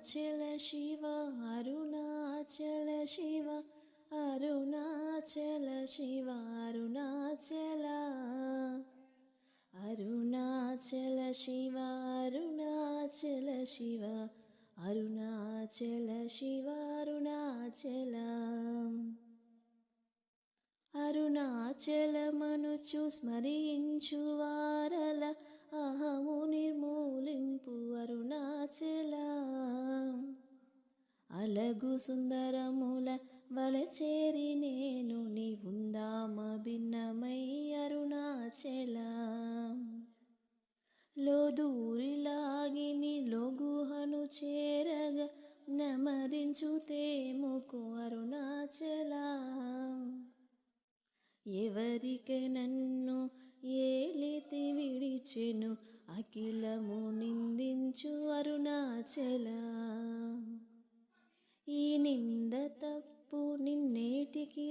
అరుణాచల శివ అరుణాచల శివ అరుణాచల శివ అరుణాచల అరుణాచల శివ అరుణాచల శివ అరుణాచల శివ అరుణాచల అరుణాచలమనుచు స్మరించు వారల అహము నిర్మూలింపు అరుణాచల అలగు సుందరముల వలచేరి నేను నీవుందామ భిన్నమై అరుణాచల లోదూరిలాగిని లోగుహను చేరగ నమరించు తేముకు అరుణాచల ఎవరిక నన్ను ఏలితి విడిచెను అఖిలము నిందించు అరుణాచల ఈ నింద తప్పు నిన్నేటికి